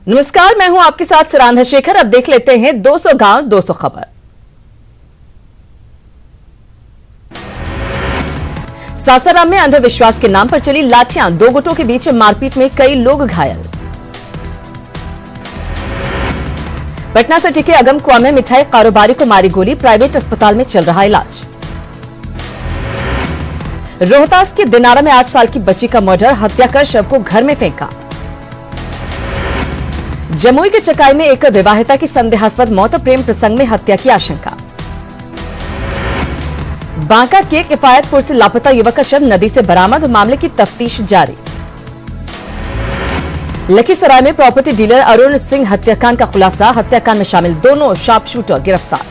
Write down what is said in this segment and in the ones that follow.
नमस्कार, मैं हूं आपके साथ सरांधा शेखर। अब देख लेते हैं 200 गांव 200 खबर। सासाराम में अंधविश्वास के नाम पर चली लाठियां, दो गुटों के बीच मारपीट में कई लोग घायल। पटना से टिके अगमकुआ में मिठाई कारोबारी को मारी गोली, प्राइवेट अस्पताल में चल रहा इलाज। रोहतास के दिनारा में 8 साल की बच्ची का मर्डर, हत्या कर शव को घर में फेंका। जमुई के चकाई में एक विवाहिता की संदेहास्पद मौत, प्रेम प्रसंग में हत्या की आशंका। बांका के किफायतपुर से लापता युवक का शव नदी से बरामद, मामले की तफ्तीश जारी। लखीसराय में प्रॉपर्टी डीलर अरुण सिंह हत्याकांड का खुलासा, हत्याकांड में शामिल दोनों शार्प शूटर गिरफ्तार।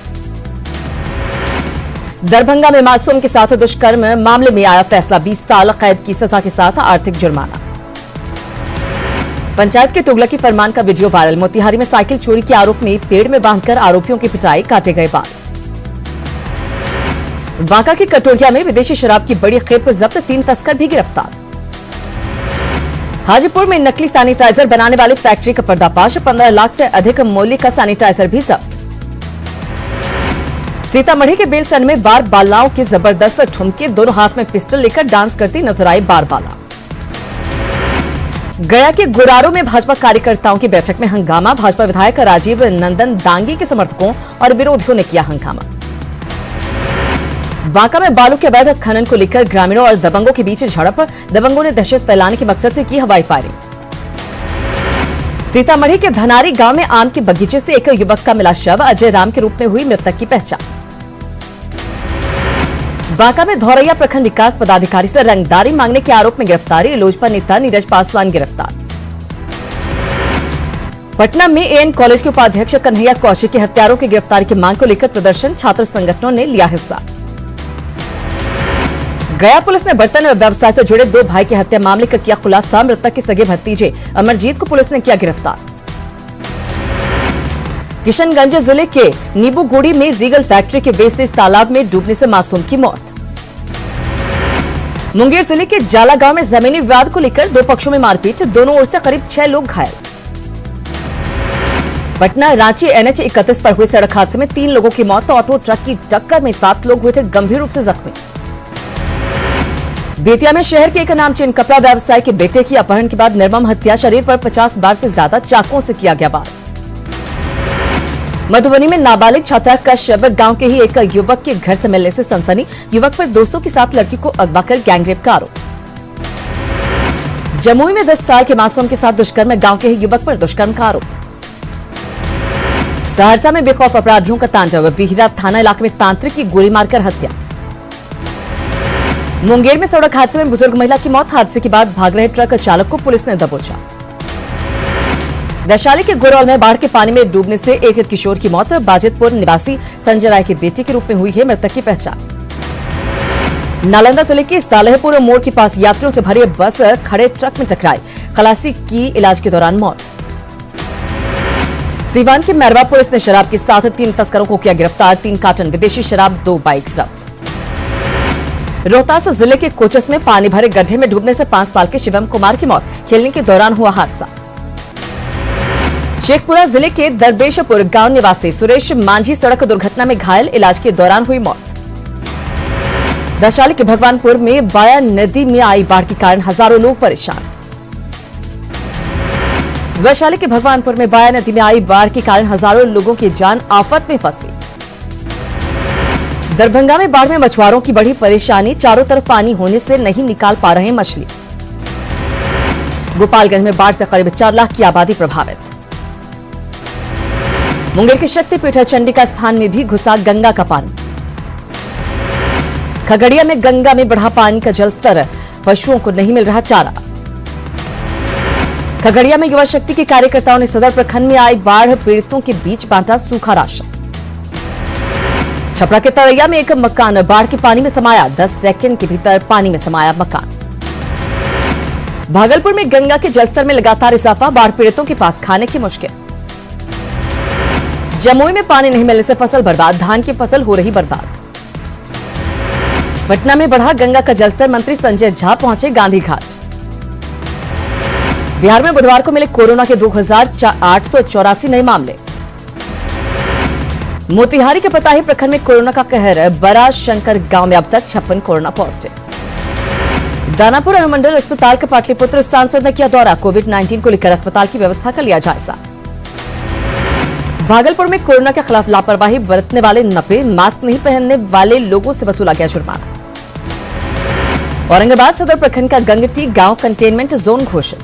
दरभंगा में मासूम के साथ दुष्कर्म मामले में आया फैसला, 20 साल कैद की सजा के साथ आर्थिक जुर्माना। पंचायत के तुगलकी फरमान का वीडियो वायरल, मोतिहारी में साइकिल चोरी के आरोप में पेड़ में बांधकर आरोपियों की पिटाई, काटे गए बाल। बांका के कटोरिया में विदेशी शराब की बड़ी खेप जब्त, 3 तस्कर भी गिरफ्तार। हाजीपुर में नकली सैनिटाइजर बनाने वाली फैक्ट्री का पर्दाफाश, 15 लाख से अधिक मूल्य का सैनिटाइजर भी जब्त। सीतामढ़ी के बेलसन में बार बालाओं की जबरदस्त ठुमके, दोनों हाथ में पिस्टल लेकर डांस करती नजर आई बार बाला। गया के गुरारों में भाजपा कार्यकर्ताओं की बैठक में हंगामा, भाजपा विधायक राजीव नंदन दांगी के समर्थकों और विरोधियों ने किया हंगामा। बांका में बालू के अवैध खनन को लेकर ग्रामीणों और दबंगों के बीच झड़प, दबंगों ने दहशत फैलाने के मकसद से की हवाई फायरिंग। सीतामढ़ी के धनारी गांव में आम के बगीचे से एक युवक का मिला शव, अजय राम के रूप में हुई मृतक की पहचान। बांका में धौरैया प्रखंड विकास पदाधिकारी से रंगदारी मांगने के आरोप में गिरफ्तारी, लोजपा नेता नीरज पासवान गिरफ्तार। पटना में एएन कॉलेज के उपाध्यक्ष कन्हैया कौशिक के हत्यारों की गिरफ्तारी की मांग को लेकर प्रदर्शन, छात्र संगठनों ने लिया हिस्सा। गया पुलिस ने बर्तन व्यवसाय से जुड़े 2 भाई की हत्या मामले का किया खुलासा, मृतक के सगे भतीजे अमरजीत को पुलिस ने किया गिरफ्तार। किशनगंज जिले के नीबूगुड़ी में रीगल फैक्ट्री के वेस्टेज तालाब में डूबने से मासूम की मौत। मुंगेर जिले के जाला गांव में जमीनी विवाद को लेकर 2 पक्षों में मारपीट, दोनों ओर से करीब 6 लोग घायल। पटना रांची NH 31 पर हुए सड़क हादसे में 3 लोगों की मौत, ऑटो ट्रक की टक्कर में 7 लोग हुए थे गंभीर रूप से जख्मी। बेतिया में शहर के एक नामचीन कपड़ा व्यवसायी के बेटे की अपहरण के बाद निर्मम हत्या, शरीर पर 50 बार से ज्यादा चाकुओं से किया गया वार। मधुबनी में नाबालिग छात्रा का शव, गांव के ही एक युवक के घर से मिलने से सनसनी, युवक पर दोस्तों के साथ लड़की को अगवा कर गैंगरेप का आरोप। जमुई में 10 साल के मासूम के साथ दुष्कर्म, गांव के ही युवक पर दुष्कर्म का आरोप। सहरसा में बेखौफ अपराधियों का तांडव, बिहरा थाना इलाके में तांत्रिक की गोली मारकर हत्या। मुंगेर में सड़क हादसे में बुजुर्ग महिला की मौत, हादसे के बाद भाग रहे ट्रक चालक को पुलिस ने दबोचा। वैशाली के गुरौल में बाढ़ के पानी में डूबने से एक किशोर की मौत, बाजितपुर निवासी संजय राय के बेटे के रूप में हुई है मृतक की पहचान। नालंदा जिले के सालेहपुर मोड़ के पास यात्रियों से भरी बस खड़े ट्रक में टकराई, खलासी की इलाज के दौरान मौत। सीवान के मैरवा पुलिस ने शराब के साथ 3 तस्करों को किया गिरफ्तार, 3 कार्टन विदेशी शराब, 2 बाइक जब्त। रोहतास जिले के कोचस में पानी भरे गड्ढे में डूबने से 5 साल के शिवम कुमार की मौत, खेलने के दौरान हुआ हादसा। शेखपुरा जिले के दरबेशपुर गांव निवासी सुरेश मांझी सड़क दुर्घटना में घायल, इलाज के दौरान हुई मौत। वैशाली के भगवानपुर में बाया नदी में आई बाढ़ के कारण हजारों लोग परेशान। वैशाली के भगवानपुर में बाया नदी में आई बाढ़ के कारण हजारों लोगों की जान आफत में फंसी। दरभंगा में बाढ़ में मछुआरों की बड़ी परेशानी, चारों तरफ पानी होने से नहीं निकाल पा रहे मछली। गोपालगंज में बाढ़ से करीब 4 लाख की आबादी प्रभावित। मुंगेर के शक्तिपीठ चंडिका स्थान में भी घुसा गंगा का पानी। खगड़िया में गंगा में बढ़ा पानी का जलस्तर, पशुओं को नहीं मिल रहा चारा। खगड़िया में युवा शक्ति के कार्यकर्ताओं ने सदर प्रखंड में आई बाढ़ पीड़ितों के बीच बांटा सूखा राशन। छपरा के तरैया में एक मकान बाढ़ के पानी में समाया, 10 सेकंड के भीतर पानी में समाया मकान। भागलपुर में गंगा के जलस्तर में लगातार इजाफा, बाढ़ पीड़ितों के पास खाने की मुश्किल। जमुई में पानी नहीं मिलने से फसल बर्बाद, धान की फसल हो रही बर्बाद। पटना में बढ़ा गंगा का जलस्तर, मंत्री संजय झा पहुंचे गांधी घाट। बिहार में बुधवार को मिले कोरोना के 2,884 नए मामले। मोतिहारी के पताही प्रखंड में कोरोना का कहर, बड़ा शंकर गांव में अब तक 56 कोरोना पॉजिटिव। दानापुर अनुमंडल अस्पताल का पाटलिपुत्र सांसद ने किया दौरा, कोविड-19 को लेकर अस्पताल की व्यवस्था का लिया जायजा। भागलपुर में कोरोना के खिलाफ लापरवाही बरतने वाले नपे, मास्क नहीं पहनने वाले लोगों से वसूला गया जुर्माना। औरंगाबाद सदर प्रखंड का गंगटी गांव कंटेनमेंट जोन घोषित।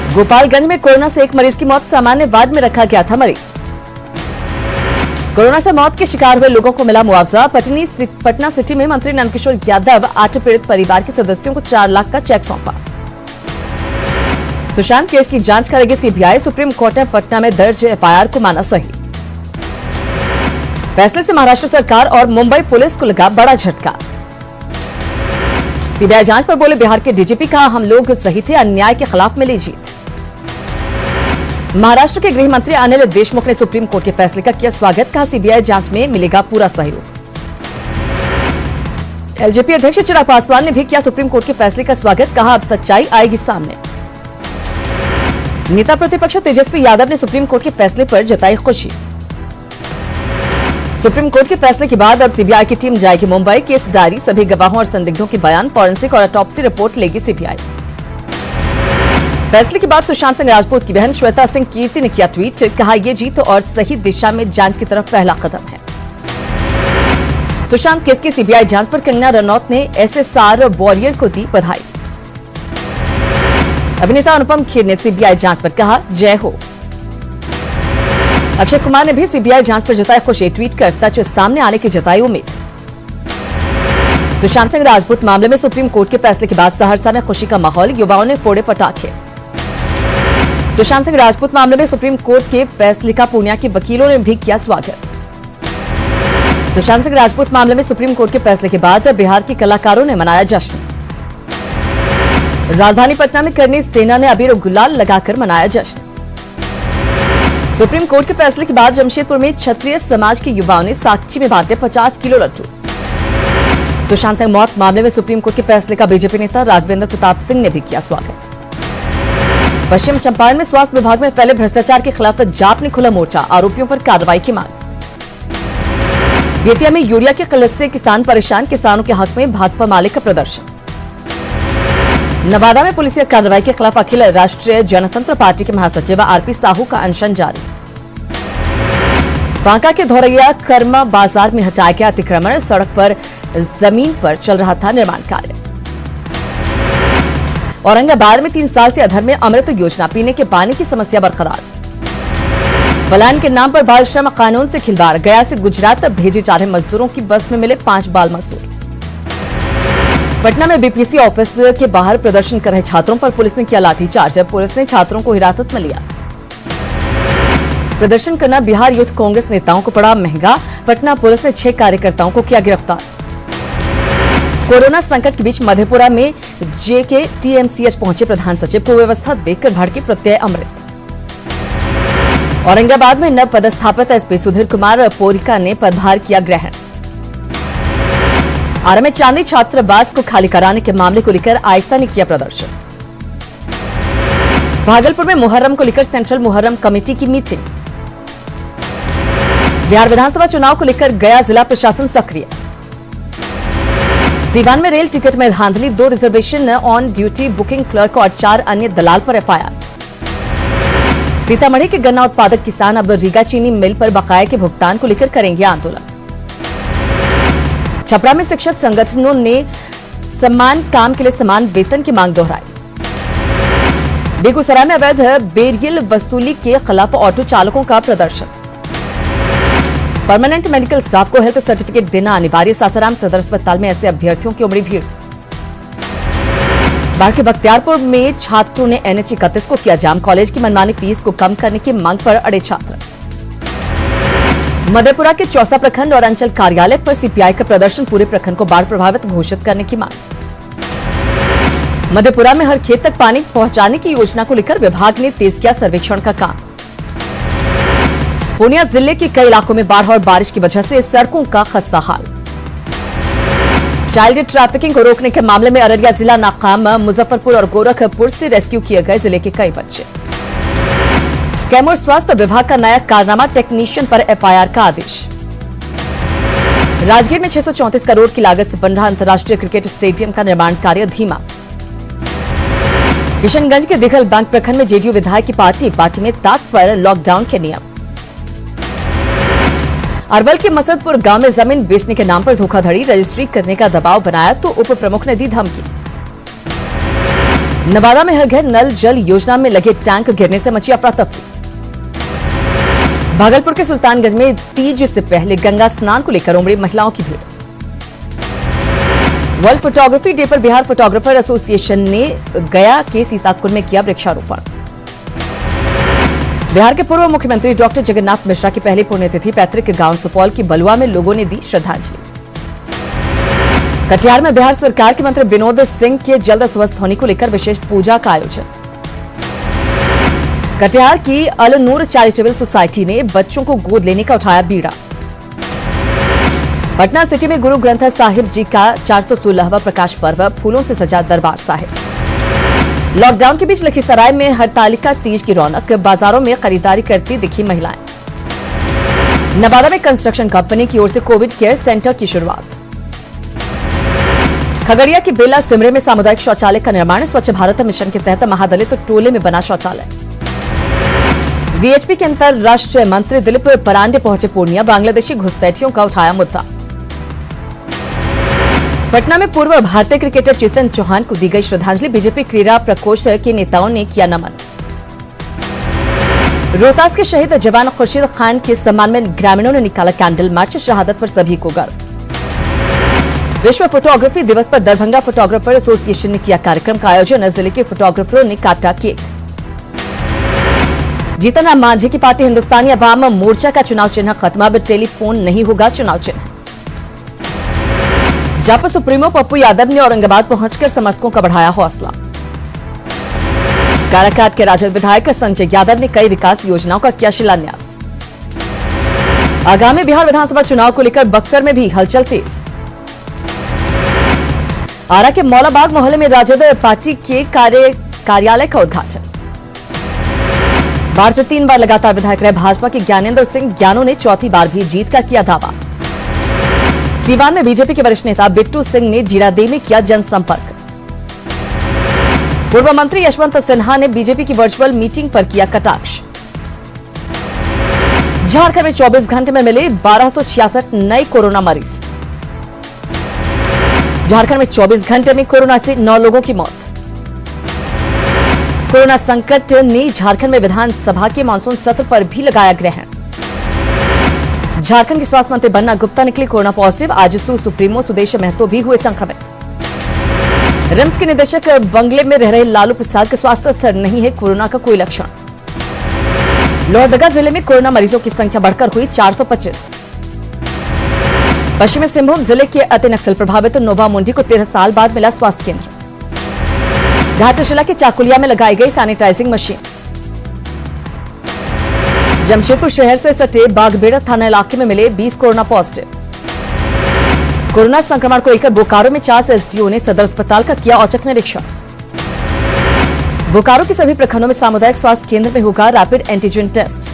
गोपालगंज में कोरोना से एक मरीज की मौत, सामान्य वार्ड में रखा गया था मरीज। कोरोना से मौत के शिकार हुए लोगों को मिला मुआवजा। पटना सिटी में मंत्री नंदकिशोर यादव 8 पीड़ित परिवार के सदस्यों को 4 लाख का चेक सौंपा। सुशांत केस की जांच करेगी सीबीआई, सुप्रीम कोर्ट ने पटना में दर्ज एफआईआर को माना सही। फैसले से महाराष्ट्र सरकार और मुंबई पुलिस को लगा बड़ा झटका। सीबीआई जांच पर बोले बिहार के डीजीपी, कहा हम लोग सही थे, अन्याय के खिलाफ मिली जीत। महाराष्ट्र के गृह मंत्री अनिल देशमुख ने सुप्रीम कोर्ट के फैसले का किया स्वागत, कहा सीबीआई जांच में मिलेगा पूरा सहयोग। एलजेपी अध्यक्ष चिराग पासवान ने भी किया सुप्रीम कोर्ट के फैसले का स्वागत, कहा अब सच्चाई आएगी सामने। नेता प्रतिपक्ष तेजस्वी यादव ने सुप्रीम कोर्ट के फैसले पर जताई खुशी। सुप्रीम कोर्ट के फैसले के बाद अब सीबीआई की टीम जाएगी मुंबई, केस डायरी, सभी गवाहों और संदिग्धों के बयान, फॉरेंसिक और ऑटोप्सी रिपोर्ट लेगी सीबीआई। फैसले के बाद सुशांत सिंह राजपूत की बहन श्वेता सिंह कीर्ति ने किया ट्वीट, कहा यह जीत और सही दिशा में जांच की तरफ पहला कदम है। सुशांत केस की सीबीआई जांच पर कंगना रनौत ने एसएसआर वॉरियर को दी बधाई। अभिनेता अनुपम खेर ने सीबीआई जांच पर कहा जय हो। अक्षय कुमार ने भी सीबीआई जांच पर जताई खुशी, ट्वीट कर सच सामने आने की जताई उम्मीद। सुशांत सिंह राजपूत मामले में सुप्रीम कोर्ट के फैसले के बाद सहरसा में खुशी का माहौल, युवाओं ने फोड़े पटाखे। सुशांत सिंह राजपूत मामले में सुप्रीम कोर्ट के फैसले का पूर्णिया के वकीलों ने भी किया स्वागत। सुशांत सिंह राजपूत मामले में सुप्रीम कोर्ट के फैसले के बाद बिहार के कलाकारों ने मनाया जश्न। राजधानी पटना में करनी सेना ने अबीर और गुलाल लगाकर मनाया जश्न। सुप्रीम कोर्ट के फैसले के बाद जमशेदपुर में क्षत्रिय समाज के युवाओं ने साक्षी में बांटे 50 किलो लड्डू। सुशांत सिंह मौत मामले में सुप्रीम कोर्ट के फैसले का बीजेपी नेता राघवेंद्र प्रताप सिंह ने भी किया स्वागत। पश्चिम चंपारण में स्वास्थ्य विभाग में फैले भ्रष्टाचार के खिलाफ जाप ने खुला मोर्चा, आरोपियों पर कार्रवाई की मांग। बेतिया में यूरिया की किल्लत से किसान परेशान, किसानों के हक में भाकपा माले का प्रदर्शन। नवादा में पुलिस कार्रवाई के खिलाफ अखिल राष्ट्रीय जनतंत्र पार्टी के महासचिव आरपी साहू का अनशन जारी। बांका के धौरैया कर्मा बाजार में हटाया गया अतिक्रमण, सड़क पर जमीन पर चल रहा था निर्माण कार्य। औरंगाबाद में 3 साल से अधर में अमृत योजना, पीने के पानी की समस्या बरकरार। पलायन के नाम पर बाल श्रम कानून से खिलवाड़, गया से गुजरात तक भेजे जा रहे मजदूरों की बस में मिले 5 बाल मजदूर। पटना में बीपीएससी ऑफिस के बाहर प्रदर्शन कर रहे छात्रों पर पुलिस ने किया लाठीचार्ज, पुलिस ने छात्रों को हिरासत में लिया। प्रदर्शन करना बिहार यूथ कांग्रेस नेताओं को पड़ा महंगा, पटना पुलिस ने 6 कार्यकर्ताओं को किया गिरफ्तार। कोरोना संकट के बीच मधेपुरा में जेके टीएमसीएच पहुंचे प्रधान सचिव को व्यवस्था देखकर भड़के प्रत्यय अमृत। औरंगाबाद में नव पदस्थापित एसपी सुधीर कुमार पोरिका ने पदभार किया ग्रहण। आरा में चांदी छात्रावास को खाली कराने के मामले को लेकर आयसा ने किया प्रदर्शन। भागलपुर में मुहर्रम को लेकर सेंट्रल मुहर्रम कमेटी की मीटिंग। बिहार विधानसभा चुनाव को लेकर गया जिला प्रशासन सक्रिय। सीवान में रेल टिकट में धांधली, 2 reservation on duty booking clerk और 4 अन्य दलाल पर एफआईआर। सीतामढ़ी के गन्ना उत्पादक किसान अब रीगा चीनी मिल पर बकाया के भुगतान को लेकर करेंगे आंदोलन। छपरा में शिक्षक संगठनों ने समान काम के लिए समान वेतन की मांग दोहराई। बेगूसराय में अवैध बेरियल वसूली के खिलाफ ऑटो चालकों का प्रदर्शन। परमानेंट मेडिकल स्टाफ को हेल्थ सर्टिफिकेट देना अनिवार्य, सासाराम सदर अस्पताल में ऐसे अभ्यर्थियों की उमड़ी भीड़। बाढ़ के बख्तियारपुर में छात्रों ने NH-31 को किया जाम, कॉलेज की मनमानी फीस को कम करने की मांग पर अड़े छात्र। मधेपुरा के चौसा प्रखंड और अंचल कार्यालय पर सीपीआई का प्रदर्शन, पूरे प्रखंड को बाढ़ प्रभावित घोषित करने की मांग। मधेपुरा में हर खेत तक पानी पहुंचाने की योजना को लेकर विभाग ने तेज किया सर्वेक्षण का काम। पूर्णिया जिले के कई इलाकों में बाढ़ और बारिश की वजह से सड़कों का खस्ता हाल। चाइल्ड ट्रैफिकिंग को रोकने के मामले में अररिया जिला नाकाम, मुजफ्फरपुर और गोरखपुर से रेस्क्यू किए गए जिले के कई बच्चे। कैमूर स्वास्थ्य विभाग का नया कारनामा, टेक्नीशियन पर एफआईआर का आदेश। राजगीर में 634 करोड़ की लागत से बन रहा अंतर्राष्ट्रीय क्रिकेट स्टेडियम का निर्माण कार्य धीमा। किशनगंज के दिघल बैंक प्रखंड में जेडीयू विधायक की पार्टी में ताक पर लॉकडाउन के नियम। अरवल के मसदपुर गांव में जमीन बेचने के नाम पर धोखाधड़ी, रजिस्ट्री करने का दबाव बनाया तो उप प्रमुख ने दी धमकी। नवादा में हर घर नल जल योजना में लगे टैंक गिरने से मची अफरा तफरी। भागलपुर के सुल्तानगंज में तीज से पहले गंगा स्नान को लेकर उमड़ी महिलाओं की भीड़। वर्ल्ड फोटोग्राफी डे पर बिहार फोटोग्राफर एसोसिएशन ने गया के सीताकुंड में किया वृक्षारोपण। बिहार के पूर्व मुख्यमंत्री डॉक्टर जगन्नाथ मिश्रा की पहली पुण्यतिथि, पैतृक गांव सुपौल की बलुआ में लोगों ने दी श्रद्धांजलि। कटिहार में बिहार सरकार के मंत्री विनोद सिंह के जल्द स्वस्थ होने को लेकर विशेष पूजा का आयोजन। कटिहार की अल नूर चैरिटेबल सोसाइटी ने बच्चों को गोद लेने का उठाया बीड़ा। पटना सिटी में गुरु ग्रंथ साहिब जी का 416वां प्रकाश पर्व, फूलों से सजा दरबार साहिब। लॉकडाउन के बीच लखीसराय में हरतालिका तीज की रौनक, बाजारों में खरीदारी करती दिखी महिलाएं। नवादा में कंस्ट्रक्शन कंपनी की ओर से कोविड केयर सेंटर की शुरुआत। खगड़िया के बेला सिमरे में सामुदायिक शौचालय का निर्माण, स्वच्छ भारत मिशन के तहत महादलित टोले में बना शौचालय। वीएचपी के अंतरराष्ट्रीय मंत्री दिलीप परांडे पहुंचे पूर्णिया, बांग्लादेशी घुसपैठियों का उठाया मुद्दा। पटना में पूर्व भारतीय क्रिकेटर चेतन चौहान को दी गई श्रद्धांजलि, बीजेपी क्रीड़ा प्रकोष्ठ के नेताओं ने किया नमन। रोहतास के शहीद जवान खुर्शीद खान के सम्मान में ग्रामीणों ने निकाला कैंडल मार्च, शहादत पर सभी को गर्व। विश्व फोटोग्राफी दिवस पर दरभंगा फोटोग्राफर एसोसिएशन ने किया कार्यक्रम का आयोजन, जिले के फोटोग्राफरों ने काटा केक। जीतन राम मांझी की पार्टी हिंदुस्तानी अवाम मोर्चा का चुनाव चिन्ह खत्म, अब टेलीफोन नहीं होगा चुनाव चिन्ह। जापा सुप्रीमो पप्पू यादव ने औरंगाबाद पहुंचकर समर्थकों का बढ़ाया हौसला। काराकाट के राजद विधायक संजय यादव ने कई विकास योजनाओं का किया शिलान्यास। आगामी बिहार विधानसभा चुनाव को लेकर बक्सर में भी हलचल तेज। आरा के मौलाबाग मोहल्ले में राजद पार्टी के कार्यालय का उद्घाटन। बाढ़ से 3 बार लगातार विधायक रहे भाजपा के ज्ञानेंद्र सिंह ज्ञानों ने चौथी बार भी जीत का किया दावा। सीवान में बीजेपी के वरिष्ठ नेता बिट्टू सिंह ने जीरादेई में किया जनसंपर्क। पूर्व मंत्री यशवंत सिन्हा ने बीजेपी की वर्चुअल मीटिंग पर किया कटाक्ष। झारखंड में 24 घंटे में मिले 1266 नए कोरोना मरीज। झारखंड में 24 घंटे में कोरोना से 9 लोगों की मौत। कोरोना संकट ने झारखंड में विधानसभा के मानसून सत्र पर भी लगाया ग्रहण। झारखंड के स्वास्थ्य मंत्री बन्ना गुप्ता निकले corona positive, AJSU supremo Sudesh Mahto भी हुए संक्रमित। रिम्स के निदेशक बंगले में रह रहे लालू प्रसाद का स्वास्थ्य स्थिर नहीं है, कोरोना का कोई लक्षण। लोहरदगा जिले में कोरोना मरीजों की संख्या बढ़कर हुई 425। पश्चिमी सिंहभूम जिले के अति नक्सल प्रभावित नोवा मुंडी को 13 साल बाद मिला स्वास्थ्य केंद्र। घाटशिला के चाकुलिया में लगाई गई सैनिटाइजिंग मशीन। जमशेदपुर शहर से सटे बागबेड़ा थाना इलाके में मिले 20 कोरोना पॉजिटिव। कोरोना संक्रमण को लेकर बोकारो में 4 एसडीओ ने सदर अस्पताल का किया औचक निरीक्षण। बोकारो के सभी प्रखंडों में सामुदायिक स्वास्थ्य केंद्र में होगा रैपिड एंटीजन टेस्ट।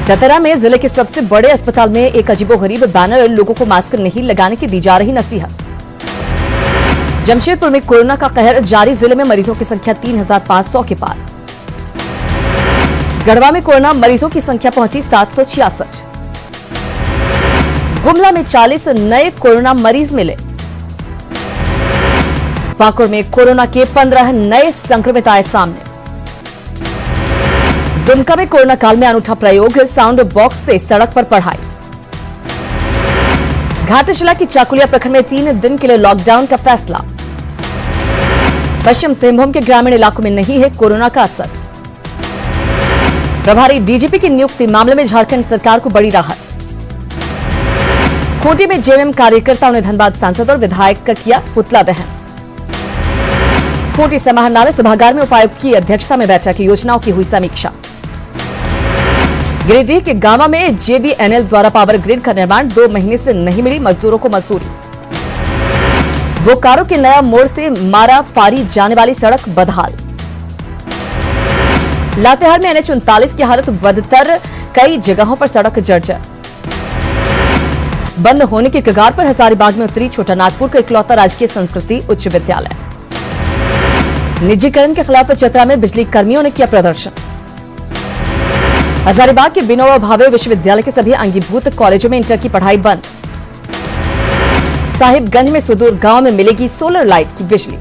चतरा में जिले के सबसे बड़े अस्पताल में एक अजीबोगरीब बैनर, लोगों को मास्क नहीं लगाने की दी जा रही नसीहत। जमशेदपुर में कोरोना का कहर जारी, जिले में मरीजों की संख्या 3500 के पार। गढ़वा में कोरोना मरीजों की संख्या पहुंची 766। गुमला में 40 नए कोरोना मरीज मिले। पाकुड़ में कोरोना के 15 नए संक्रमित आए सामने। दुमका में कोरोना काल में अनूठा प्रयोग, साउंड बॉक्स से सड़क पर पढ़ाई। घाटशिला की चाकुलिया प्रखंड में 3 दिन के लिए लॉकडाउन का फैसला। पश्चिम सिंहभूम के ग्रामीण इलाकों में नहीं है कोरोना का असर। प्रभारी डीजीपी की नियुक्ति मामले में झारखंड सरकार को बड़ी राहत। खूंटी में जेएमएम कार्यकर्ताओं ने धनबाद सांसद और विधायक का किया पुतला दहन। खूंटी समाहरणालय सभागार में उपायुक्त की अध्यक्षता में बैठक, योजनाओं की हुई समीक्षा। गिरिडीह के गांवा में जेवीएनएल द्वारा पावर ग्रिड का निर्माण, 2 महीने से नहीं मिली मजदूरों को मजदूरी। बोकारो के नया मोड़ से मारा फारी जाने वाली सड़क बदहाल। लातेहार में NH-39 की हालत बदतर, कई जगहों पर सड़क जर्जर। बंद होने के कगार पर हजारीबाग में उतरी छोटा नागपुर का इकलौता राजकीय संस्कृति उच्च विद्यालय। निजीकरण के खिलाफ चतरा में बिजली कर्मियों ने किया प्रदर्शन। हजारीबाग के विनोबा भावे विश्वविद्यालय के सभी अंगीभूत कॉलेजों में इंटर की पढ़ाई बंद। साहिबगंज में सुदूर गांव में मिलेगी सोलर लाइट की बिजली।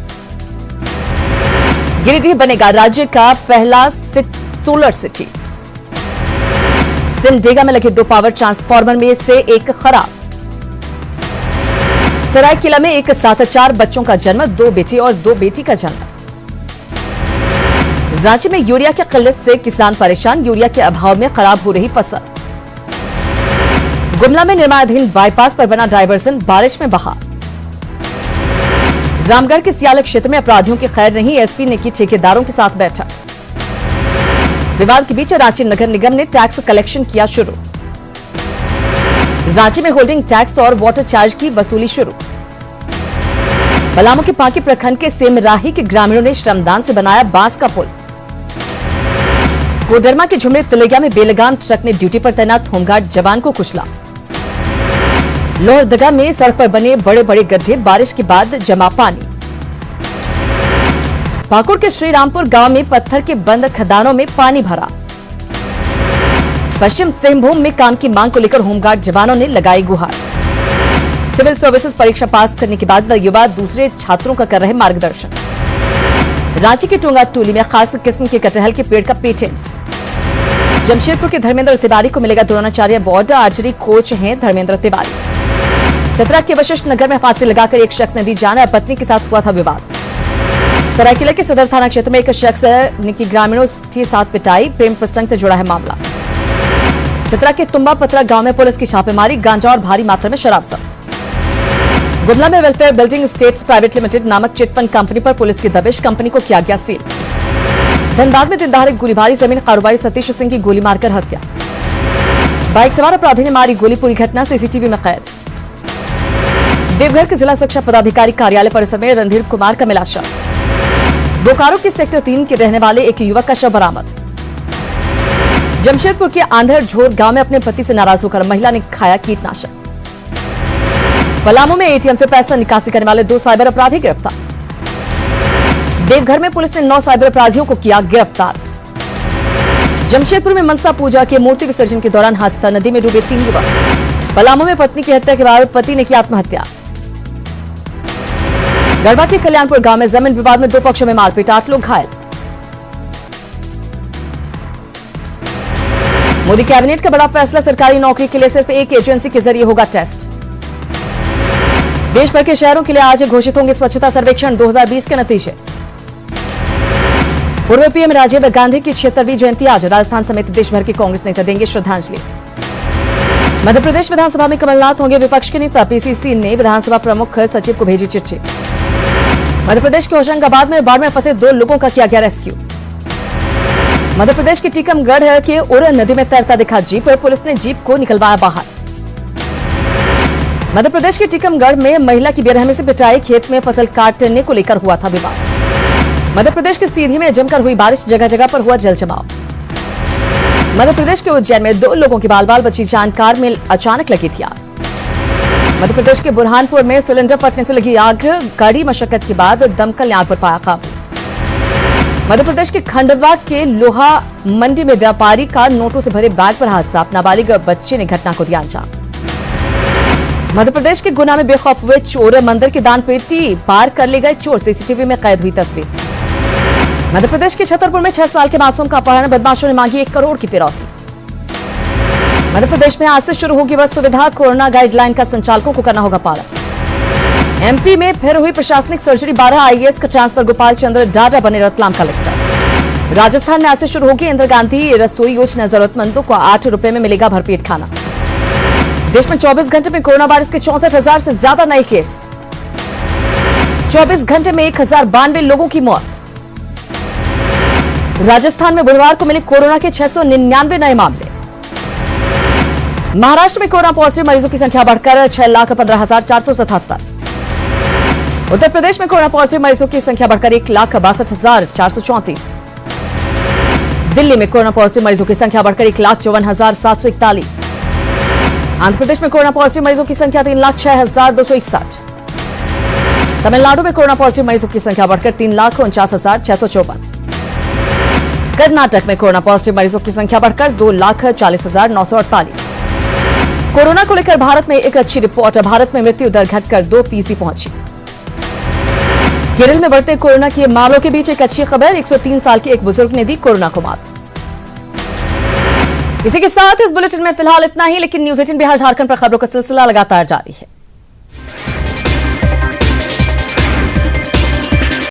गिरिडीह बनेगा राज्य का पहला सोलर सिटी। सिमडेगा में लगे 2 पावर ट्रांसफार्मर में से एक खराब। सरायकेला में एक साथ 4 बच्चों का जन्म, 2 बेटे और 2 बेटी का जन्म। रांची में यूरिया की किल्लत से किसान परेशान, यूरिया के अभाव में खराब हो रही फसल। गुमला में निर्माणाधीन बाईपास पर बना डायवर्सन बारिश में बहा। रामगढ़ के सियालक क्षेत्र में अपराधियों की खैर नहीं, एसपी ने की ठेकेदारों के साथ बैठक। विवाद के बीच रांची नगर निगम ने टैक्स कलेक्शन किया शुरू। रांची में होल्डिंग टैक्स और वाटर चार्ज की वसूली शुरू। पलामू के पांकी प्रखंड के सेमराही के ग्रामीणों ने श्रमदान से बनाया बांस का पुल। कोडरमा के झुमरे तिलैया में बेलगाम ट्रक ने ड्यूटी पर तैनात होमगार्ड जवान को कुचला। लोहरदगा में सड़क पर बने बड़े बड़े गड्ढे, बारिश के बाद जमा पानी। पाकुड़ के श्रीरामपुर गांव में पत्थर के बंद खदानों में पानी भरा। पश्चिम सिंहभूम में काम की मांग को लेकर होमगार्ड जवानों ने लगाई गुहार। सिविल सर्विसेज परीक्षा पास करने के बाद युवा दूसरे छात्रों का कर रहे मार्गदर्शन। रांची के टोंगा टोली में खास किस्म के कटहल के पेड़ का पेटेंट। जमशेदपुर के धर्मेंद्र तिवारी को मिलेगा द्रोणाचार्य अवार्ड, आर्चरी कोच हैं धर्मेंद्र तिवारी। चतरा के वशिष्ठ नगर में फांसी लगाकर एक शख्स ने दी जान, पत्नी के साथ हुआ था विवाद। सरायकेला के सदर थाना क्षेत्र में एक शख्स ने की ग्रामीणों के साथ पिटाई, प्रेम प्रसंग से जुड़ा है मामला। चतरा के तुम्बा पत्रा गांव में पुलिस की छापेमारी, गांजा और भारी मात्रा में शराब जब्त। गुमला में welfare building states private limited नामक चिटफंड कंपनी पर पुलिस की दबिश, कंपनी को किया गया सील। धनबाद में दिन दहाड़े गोलीबारी, जमीन कारोबारी सतीश सिंह की गोली मारकर हत्या। बाइक सवार अपराधी ने मारी गोली, पूरी घटना सीसीटीवी में कैद। देवघर के जिला शिक्षा पदाधिकारी कार्यालय परिसर में रणधीर कुमार का मिला शव। बोकारो के सेक्टर 3 के रहने वाले एक युवक का शव बरामद। जमशेदपुर के आंधर झोर गांव में अपने पति से नाराज होकर महिला ने खाया कीटनाशक। पलामू में एटीएम से पैसा निकासी करने वाले 2 साइबर अपराधी गिरफ्तार। देवघर में पुलिस ने 9 साइबर अपराधियों को किया गिरफ्तार। जमशेदपुर में मनसा पूजा के मूर्ति विसर्जन के दौरान हादसा, नदी में डूबे 3 युवक। पलामू में पत्नी की हत्या के बाद पति ने की आत्महत्या। गढ़वा के कल्याणपुर गांव में जमीन विवाद में 2 पक्षों में मारपीट, 8 लोग घायल। मोदी कैबिनेट का बड़ा फैसला, सरकारी नौकरी के लिए सिर्फ एक एजेंसी के जरिए होगा टेस्ट। देश भर के शहरों के लिए आज घोषित होंगे स्वच्छता सर्वेक्षण 2020 के नतीजे। पूर्व पीएम राजीव गांधी की 76वीं जयंती आज, राजस्थान समेत देश भर के कांग्रेस नेता देंगे श्रद्धांजलि। मध्य प्रदेश विधानसभा में कमलनाथ होंगे विपक्ष के नेता, पीसीसी ने विधानसभा प्रमुख सचिव को भेजी चिट्ठी। मध्य प्रदेश के होशंगाबाद में बाढ़ में फंसे 2 लोगों का किया गया रेस्क्यू। मध्य प्रदेश के टीकमगढ़ के उर नदी में तैरता दिखा जीप, पुलिस ने जीप को निकलवाया बाहर। मध्य प्रदेश के टीकमगढ़ में महिला की बेरहमी से पिटाई, खेत में फसल काटने को लेकर हुआ था विवाद। मध्य प्रदेश के सीधी में जमकर हुई बारिश, जगह जगह पर हुआ जल जमाव। मध्य प्रदेश के उज्जैन में 2 लोगों की बाल बाल बची जान, कार में अचानक लगी थी आग। मध्य प्रदेश के बुरहानपुर में सिलेंडर फटने से लगी आग, कड़ी मशक्कत के बाद दमकल ने आग पर पाया काबू। मध्य प्रदेश के खंडवा के लोहा मंडी में व्यापारी का नोटों से भरे बैग पर हादसा, नाबालिग बच्चे ने घटना को दिया अंजाम। मध्य प्रदेश के गुना में बेखौफ हुए चोर, मंदिर की दान पेटी पार कर ले गए चोर, सीसीटीवी में कैद हुई तस्वीर। मध्य प्रदेश के छतरपुर में 6 साल के मासूम का अपहरण, बदमाशों ने मांगी 1 करोड़ की फिरौती। मध्य प्रदेश में आज से शुरू होगी बस सुविधा, कोरोना गाइडलाइन का संचालकों को करना होगा पालन। एमपी में फिर हुई प्रशासनिक सर्जरी, 12 आईएएस का ट्रांसफर, गोपाल चंद्र डाडा बने रतलाम कलेक्टर। राजस्थान में आज से शुरू होगी इंदिरा गांधी रसोई योजना, जरूरतमंदों को 8 रुपए में मिलेगा भरपेट खाना। देश में 24 घंटे में कोरोना वायरस के 64,000 से ज्यादा नए केस। 24 घंटे में 1092 लोगों की मौत। राजस्थान में बुधवार को मिले कोरोना के 699 नए मामले। महाराष्ट्र में कोरोना पॉजिटिव मरीजों की संख्या बढ़कर 6,15,477। उत्तर प्रदेश में कोरोना पॉजिटिव मरीजों की संख्या बढ़कर 1,62,434। दिल्ली में कोरोना पॉजिटिव मरीजों की संख्या बढ़कर 1,54,741। आंध्र प्रदेश में कोरोना पॉजिटिव मरीजों की संख्या 3,06,261। तमिलनाडु में कोरोना पॉजिटिव मरीजों की संख्या बढ़कर 3,49,654। कर्नाटक में कोरोना पॉजिटिव मरीजों की संख्या बढ़कर 2,40,948। कोरोना को लेकर भारत में एक अच्छी रिपोर्ट। भारत में मृत्यु दर घटकर 2% पहुंची। केरल में बढ़ते कोरोना के मामलों के बीच एक अच्छी खबर। 103 साल के एक बुजुर्ग ने दी कोरोना को मात। इसी के साथ इस बुलेटिन में फिलहाल इतना ही, लेकिन न्यूज़ 18 बिहार झारखंड पर खबरों का सिलसिला लगातार जारी है।